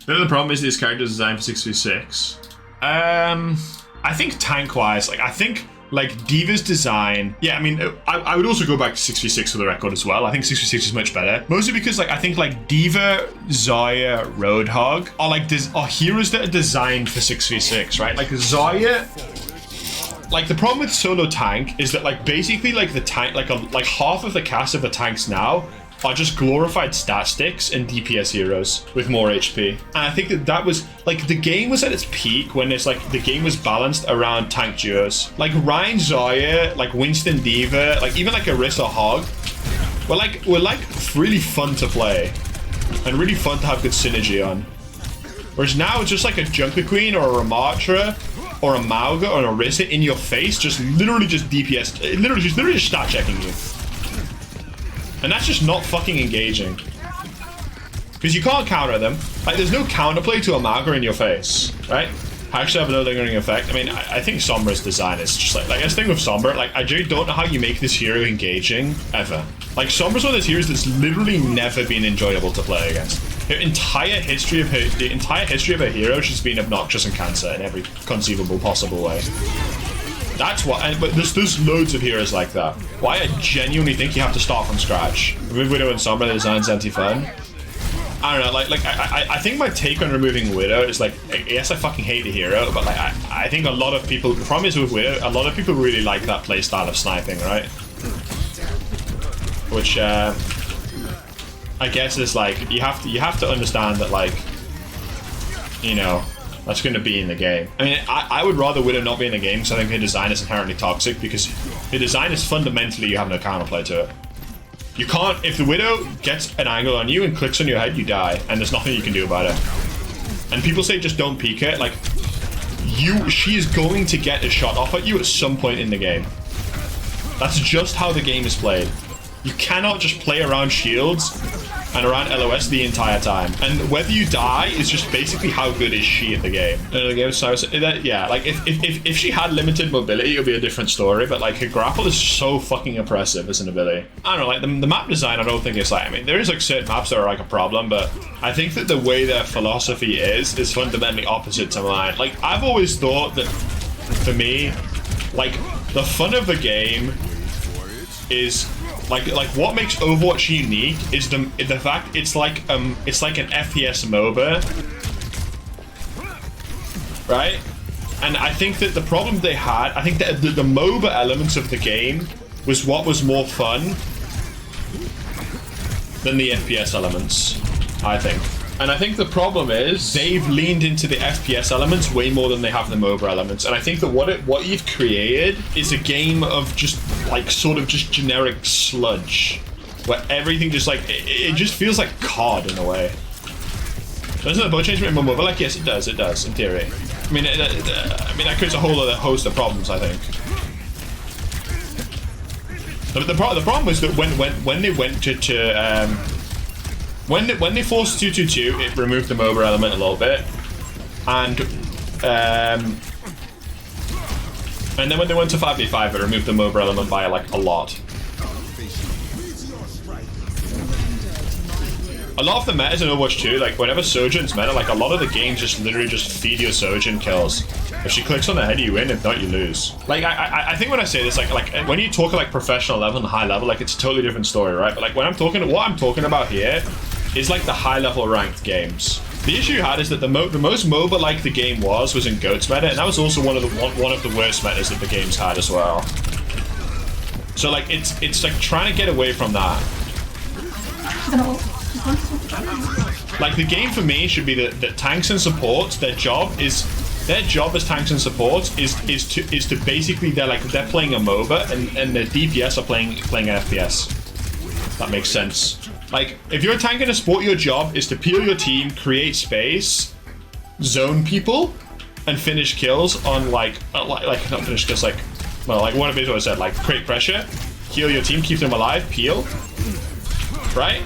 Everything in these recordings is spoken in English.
The problem is this character is designed for 6v6. I think tank-wise, like I think like D.Va's design, yeah, I mean, I would also go back to 6v6 for the record as well. I think 6v6 is much better. Mostly because like I think like D.Va, Zarya, Roadhog are like are heroes that are designed for 6v6, right? Like Zarya, like the problem with solo tank is that like basically like the tank, like half of the cast of the tanks now are just glorified stat sticks and DPS heroes with more HP. And I think that was like the game was at its peak when it's like the game was balanced around tank duos. Like Ryan Zarya, like Winston D.Va, like even like Orisa Hog were like really fun to play and really fun to have good synergy on. Whereas now it's just like a Junker Queen or a Ramatra or a Mauga or an Orisa in your face, just literally just DPS, literally just stat checking you. And that's just not fucking engaging. Because you can't counter them. Like, there's no counterplay to a Mauga in your face, right? I actually have no lingering effect. I mean, I think Sombra's design is just like this thing with Sombra, like, I really don't know how you make this hero engaging, ever. Like, Sombra's one of those heroes that's literally never been enjoyable to play against. The entire history of her hero, she's been obnoxious and cancer in every conceivable possible way. That's what, but there's loads of heroes like that. Why I genuinely think you have to start from scratch. With Widow and Sombra, the design's anti-fun. I don't know, like I think my take on removing Widow is like, yes, I fucking hate the hero, but like I think a lot of people, the problem is with Widow, a lot of people really like that playstyle of sniping, right? Which I guess is like you have to understand that, like, you know, that's going to be in the game. I mean, I would rather Widow not be in the game because I think her design is inherently toxic, because her design is fundamentally you have no counterplay to it. You can't, if the Widow gets an angle on you and clicks on your head, you die, and there's nothing you can do about it. And people say just don't peek her, like, she is going to get a shot off at you at some point in the game. That's just how the game is played. You cannot just play around shields and around LOS the entire time. And whether you die is just basically how good is she at the game. Yeah, like if she had limited mobility, it would be a different story, but like her grapple is so fucking impressive as an ability. I don't know, like the map design, I don't think it's like, I mean, there is like certain maps that are like a problem, but I think that the way their philosophy is fundamentally opposite to mine. Like, I've always thought that, for me, like, the fun of the game is like what makes Overwatch unique is the fact it's like an FPS MOBA, right? And I think that the problem they had, I think that the MOBA elements of the game was what was more fun than the FPS elements, I think. And I think the problem is they've leaned into the FPS elements way more than they have the MOBA elements. And I think that what you've created is a game of just like sort of just generic sludge, where everything just like it just feels like COD in a way. Doesn't the bow change in MOBA? Like, yes, it does in theory. I mean, that creates a whole other host of problems, I think. But the problem was that when they went to when they forced 2-2-2, it removed the MOBA element a little bit, and then when they went to 5v5, it removed the MOBA element by like a lot. A lot of the metas in Overwatch 2, like whenever Sojourn's meta, like a lot of the games just literally just feed your Sojourn kills. If she clicks on the head, you win. If not, you lose. Like I think when I say this, like when you talk like professional level and high level, like it's a totally different story, right? But like when what I'm talking about here is like the high level ranked games. The issue you had is that the most MOBA like the game was in GOAT's meta, and that was also one of the worst metas that the game's had as well. So like it's like trying to get away from that. Like the game for me should be that tanks and supports, their job as tanks and supports is to basically they're playing a MOBA and their DPS are playing FPS. That makes sense. Like if you're a tank and a support, your job is to peel your team, create space, zone people, and finish kills on like not finish kills, like, well, like one of these what I said, like create pressure, heal your team, keep them alive, peel, right?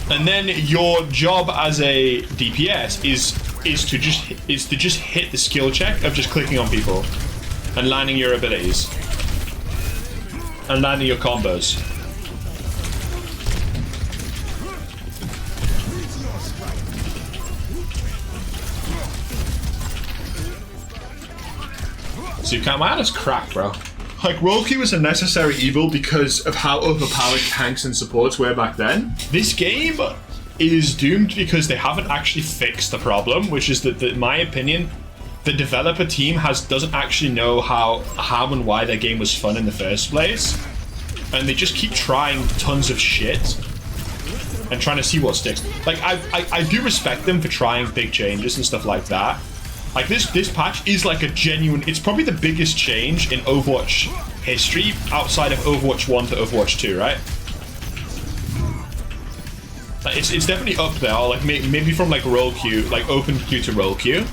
And then your job as a DPS is to just hit the skill check of just clicking on people and landing your abilities and landing your combos. So you can't, my is cracked, bro. Like, role queue was a necessary evil because of how overpowered tanks and supports were back then. This game is doomed because they haven't actually fixed the problem, which is that, in my opinion, the developer team doesn't actually know how and why their game was fun in the first place. And they just keep trying tons of shit and trying to see what sticks. Like, I do respect them for trying big changes and stuff like that. Like, this patch is like a genuine, it's probably the biggest change in Overwatch history outside of Overwatch 1 to Overwatch 2, right? Like, it's definitely up there, like maybe from like role queue, like open queue to role queue.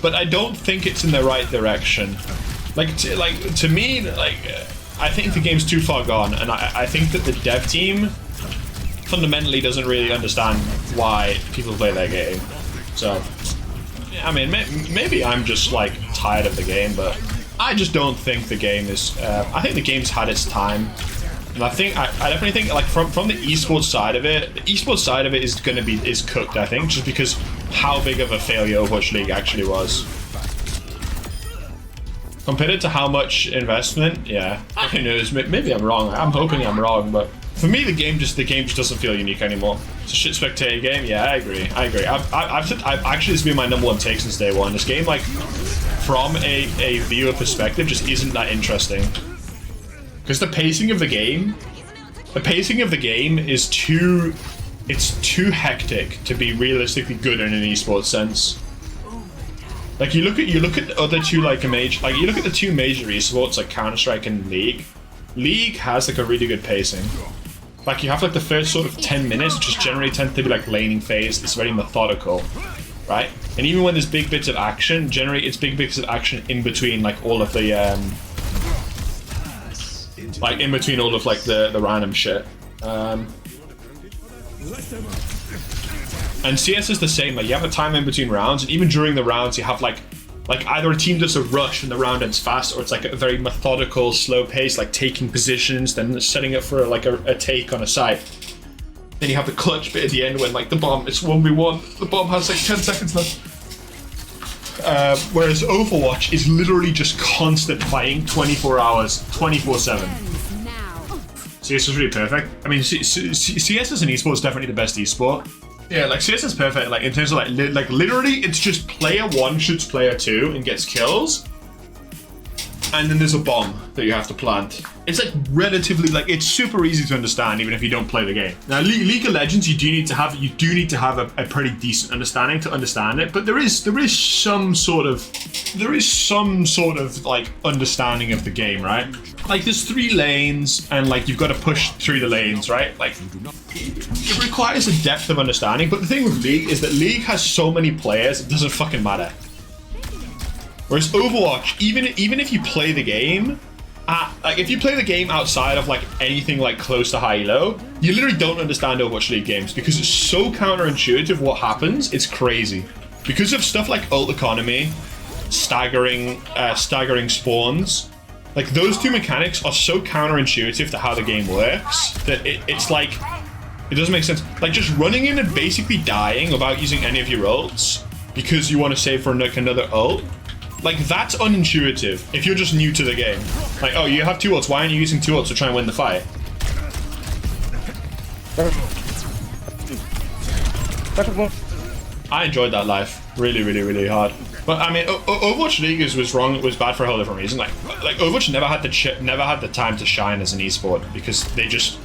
But I don't think it's in the right direction. Like, to me, like, I think the game's too far gone, and I think that the dev team fundamentally doesn't really understand why people play their game. So, I mean, maybe I'm just like tired of the game, but I just don't think the game is. I think the game's had its time, and I definitely think like from the esports side of it, the esports side of it is cooked. I think just because how big of a failure Overwatch League actually was. Compared it to how much investment, yeah, who knows? Maybe I'm wrong. I'm hoping I'm wrong, but for me, the game just doesn't feel unique anymore. It's a shit spectator game. Yeah, I agree. I've actually, this has been my ¡1 take since day one. This game, like, from a viewer perspective, just isn't that interesting. Because the pacing of the game is too hectic to be realistically good in an esports sense. Like, you look at the other two, like, you look at the two major esports, like Counter-Strike and League. League has like a really good pacing. Like, you have like the first sort of 10 minutes, which just generally tends to be like laning phase. It's very methodical, right? And even when there's big bits of action, generally it's big bits of action in between like all of the the random shit. And CS is the same. Like, you have a time in between rounds, and even during the rounds, you have like either a team does a rush and the round ends fast, or it's like a very methodical, slow pace, like taking positions, then setting up for like a take on a site. Then you have the clutch bit at the end when like the bomb, it's 1v1, the bomb has like 10 seconds left. Whereas Overwatch is literally just constant fighting 24 hours, 24/7. CS is really perfect. I mean, CS as an esport is definitely the best esport. Yeah, like CS is perfect. Like in terms of like literally, it's just player 1 shoots player 2 and gets kills, and then there's a bomb that you have to plant. It's like relatively like it's super easy to understand even if you don't play the game. Now, League of Legends, you do need to have a pretty decent understanding to understand it. But there is some sort of like understanding of the game, right? Like, there's 3 lanes, and like you've got to push through the lanes, right? Like, it requires a depth of understanding. But the thing with League is that League has so many players, it doesn't fucking matter. Whereas Overwatch, even if you play the game, like if you play the game outside of like anything like close to high-low, you literally don't understand Overwatch League games because it's so counterintuitive what happens. It's crazy because of stuff like ult economy, staggering spawns. Like, those 2 mechanics are so counterintuitive to how the game works that it's like, it doesn't make sense. Like, just running in and basically dying without using any of your ults because you want to save for like another ult, like, that's unintuitive if you're just new to the game. Like, oh, you have 2 ults, why aren't you using 2 ults to try and win the fight? I enjoyed that life really, really, really hard. But I mean, Overwatch League was bad for a whole different reason. Like Overwatch never had the time to shine as an esport because they just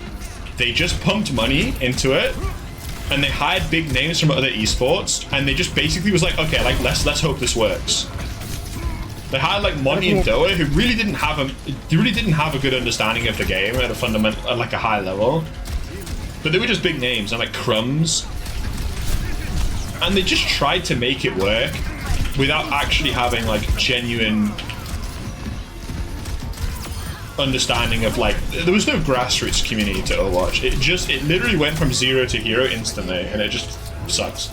pumped money into it, and they hired big names from other esports, and they just basically was like, okay, like let's hope this works. They hired like Monty and Doa, who really didn't have a good understanding of the game at a fundamental, at like a high level, but they were just big names, and like Crumbs, and they just tried to make it work without actually having like genuine understanding of like, there was no grassroots community to Overwatch. It literally went from 0 to hero instantly, and it just sucks.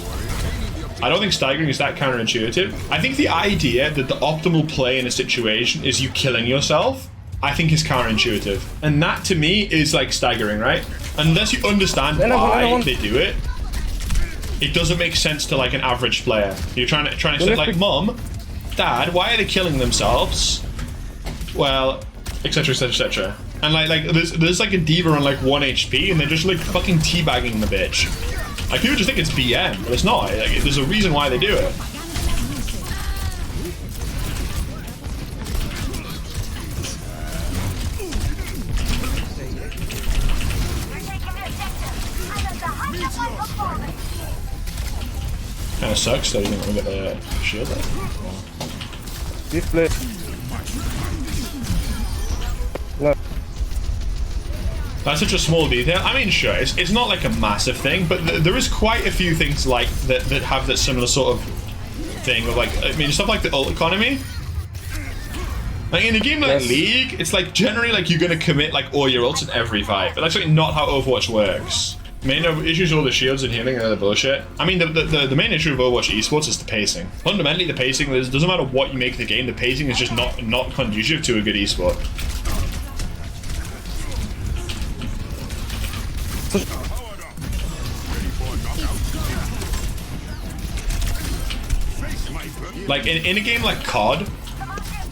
I don't think staggering is that counterintuitive. I think the idea that the optimal play in a situation is you killing yourself, I think is counterintuitive. And that to me is like staggering, right? Unless you understand why they do it, it doesn't make sense to like an average player. You're trying to say like, Mom, Dad, why are they killing themselves? Well, etc, etc, etc. And like there's like a diva on like 1 HP and they're just like fucking teabagging the bitch. Like people just think it's BM, but it's not. Like, there's a reason why they do it. Kinda sucks that you didn't want to get the shield there. This place. No. That's such a small detail. I mean, sure, it's not like a massive thing, but there is quite a few things like that have that similar sort of thing. Of like, I mean, stuff like the ult economy. Like in a game like League, it's like generally like you're gonna commit like all your ults in every fight, but that's like not how Overwatch works. Main issues with all the shields and healing and other bullshit. I mean, the main issue of Overwatch Esports is the pacing. Fundamentally, the pacing doesn't matter what you make the game. The pacing is just not conducive to a good esport. Like in a game like COD,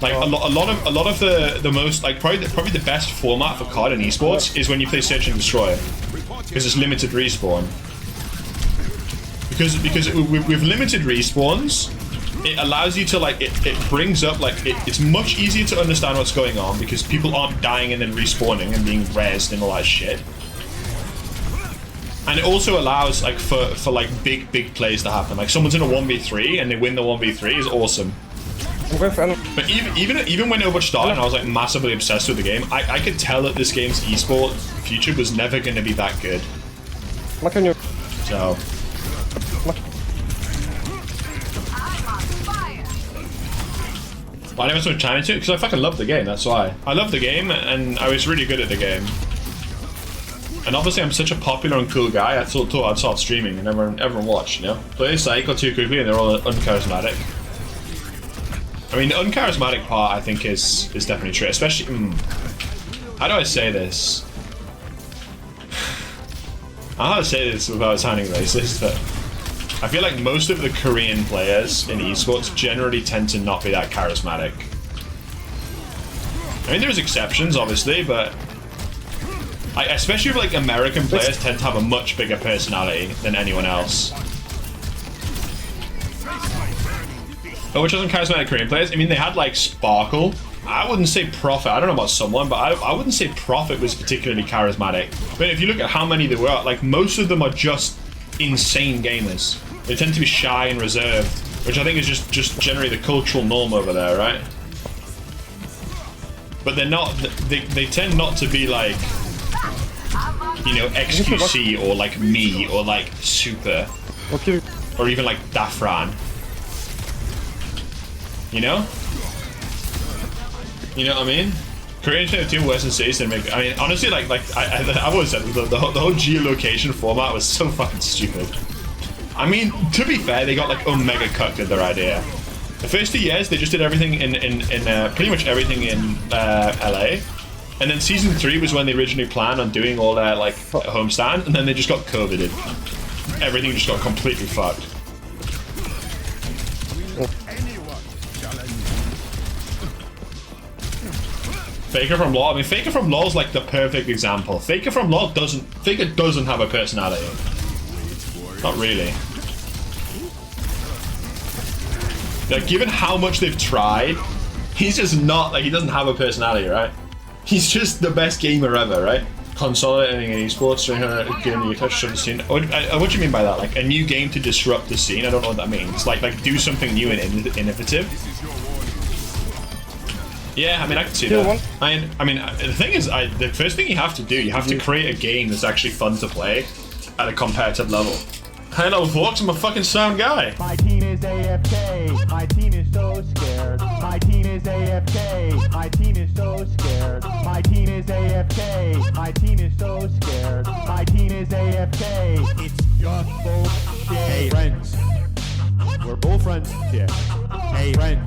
like a lot of the most like probably the best format for COD and esports is when you play Search and Destroy, because it's limited respawn. Because with limited respawns, it allows you to like it brings up like it's much easier to understand what's going on because people aren't dying and then respawning and being rezzed and all that shit. And it also allows like for like big plays to happen. Like someone's in a 1v3 and they win the 1v3 is awesome. But even when Overwatch started and I was like massively obsessed with the game, I could tell that this game's esport future was never going to be that good. So. Why did I so much time into it? Because I fucking love the game, that's why. I love the game and I was really good at the game. And obviously I'm such a popular and cool guy, I thought I'd start streaming and everyone watched, you know? Play a cycle too quickly and they're all uncharismatic. I mean, the uncharismatic part I think is definitely true, especially, how do I say this? I don't know how to say this without sounding racist, but I feel like most of the Korean players in esports generally tend to not be that charismatic. I mean, there's exceptions, obviously, but especially with like American players tend to have a much bigger personality than anyone else. Oh, which wasn't charismatic Korean players. I mean, they had like Sparkle. I wouldn't say Prophet. I don't know about someone, but I wouldn't say Prophet was particularly charismatic. But if you look at how many there were, like most of them are just insane gamers. They tend to be shy and reserved, which I think is just generally the cultural norm over there, right? But they're not. They tend not to be like, you know, XQC or like me or like Super or even like Dafran. You know? You know what I mean? Koreans have two Western cities that make. I mean, honestly, like I've always said, the whole geolocation format was so fucking stupid. I mean, to be fair, they got like Omega cucked at their idea. The first 2 years, they just did everything in pretty much everything in LA, and then season 3 was when they originally planned on doing all their like homestand, and then they just got COVIDed. Everything just got completely fucked. Faker from Law. I mean, Faker from Law is like the perfect example. Faker from Law doesn't have a personality. Not really. Like, given how much they've tried, he's just not like, he doesn't have a personality, right? He's just the best gamer ever, right? Consolidating in esports, getting you touch on the scene. What do you mean by that? Like a new game to disrupt the scene? I don't know what that means. Like do something new and innovative. Yeah, I mean, I can see that. I mean, the thing is, the first thing you have to do, you have to create a game that's actually fun to play at a competitive level. Hello, folks, I'm a fucking sound guy. My team is AFK. My team is so scared. My team is AFK. My team is so scared. My team is AFK. My team is so scared. My team is AFK. It's just bullshit. Hey, friends. We're all friends here. Hey, friends.